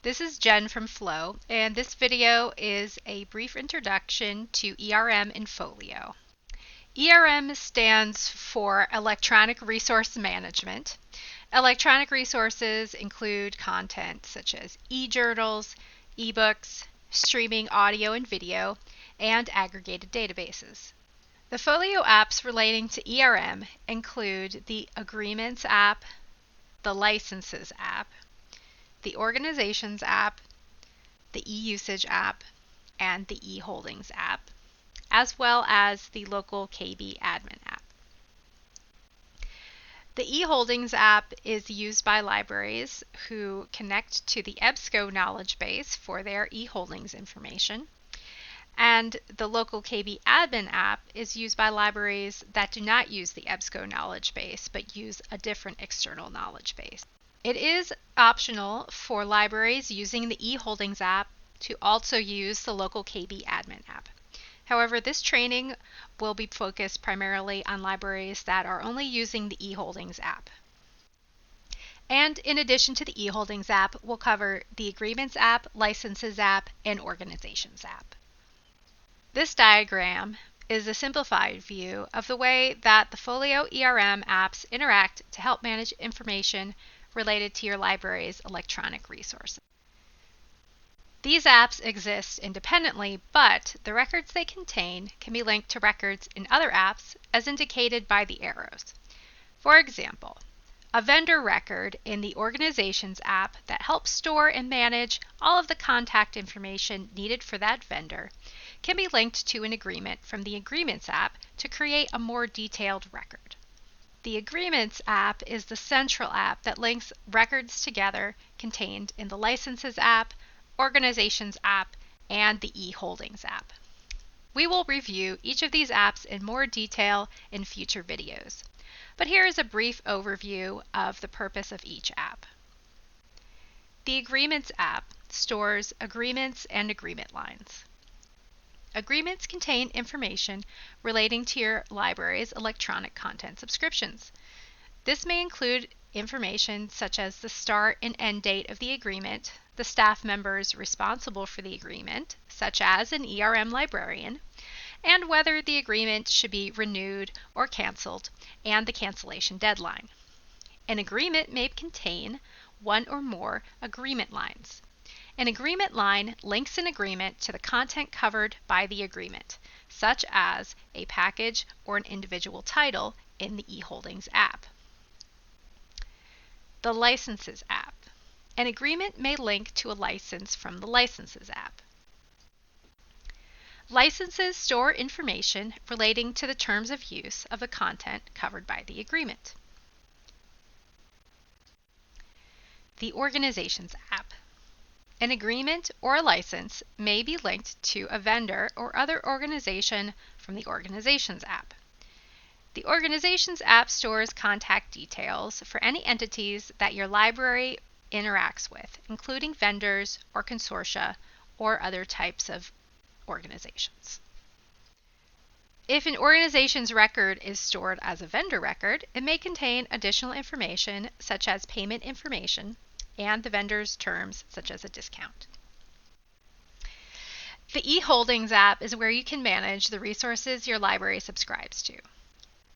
This is Jen from FLOW, and this video is a brief introduction to ERM and FOLIO. ERM stands for Electronic Resource Management. Electronic resources include content such as e-journals, e-books, streaming audio and video, and aggregated databases. The FOLIO apps relating to ERM include the Agreements app, the Licenses app, the Organizations app, the e-Usage app, and the e-Holdings app, as well as the local KB admin app. The e-Holdings app is used by libraries who connect to the EBSCO knowledge base for their e-Holdings information, and the local KB admin app is used by libraries that do not use the EBSCO knowledge base but use a different external knowledge base. It is optional for libraries using the e-Holdings app to also use the local KB admin app. However, this training will be focused primarily on libraries that are only using the e-Holdings app. And in addition to the e-Holdings app, we'll cover the Agreements app, Licenses app, and Organizations app. This diagram is a simplified view of the way that the FOLIO ERM apps interact to help manage information related to your library's electronic resources. These apps exist independently, but the records they contain can be linked to records in other apps as indicated by the arrows. For example, a vendor record in the Organizations app that helps store and manage all of the contact information needed for that vendor can be linked to an agreement from the Agreements app to create a more detailed record. The Agreements app is the central app that links records together contained in the Licenses app, Organizations app, and the e-Holdings app. We will review each of these apps in more detail in future videos, but here is a brief overview of the purpose of each app. The Agreements app stores agreements and agreement lines. Agreements contain information relating to your library's electronic content subscriptions. This may include information such as the start and end date of the agreement, the staff members responsible for the agreement, such as an ERM librarian, and whether the agreement should be renewed or canceled, and the cancellation deadline. An agreement may contain one or more agreement lines. An agreement line links an agreement to the content covered by the agreement, such as a package or an individual title in the e-Holdings app. The Licenses app. An agreement may link to a license from the Licenses app. Licenses store information relating to the terms of use of the content covered by the agreement. The Organizations app. An agreement or a license may be linked to a vendor or other organization from the Organizations app. The Organizations app stores contact details for any entities that your library interacts with, including vendors or consortia or other types of organizations. If an organization's record is stored as a vendor record, it may contain additional information such as payment information and the vendor's terms such as a discount. The e-Holdings app is where you can manage the resources your library subscribes to.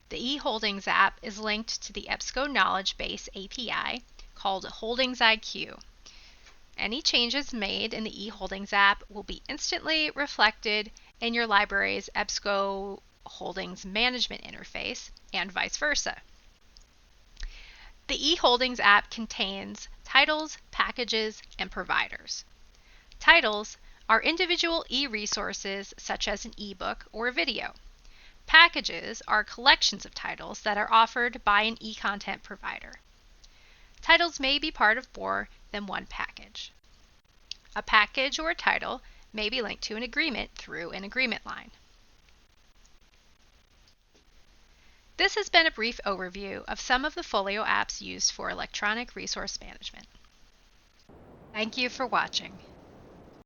The e-Holdings app is linked to the EBSCO Knowledge Base API called Holdings IQ. Any changes made in the e-Holdings app will be instantly reflected in your library's EBSCO Holdings Management interface and vice versa. The e-Holdings app contains titles, packages, and providers. Titles are individual e-resources such as an e-book or a video. Packages are collections of titles that are offered by an e-content provider. Titles may be part of more than one package. A package or a title may be linked to an agreement through an agreement line. This has been a brief overview of some of the FOLIO apps used for electronic resource management. Thank you for watching.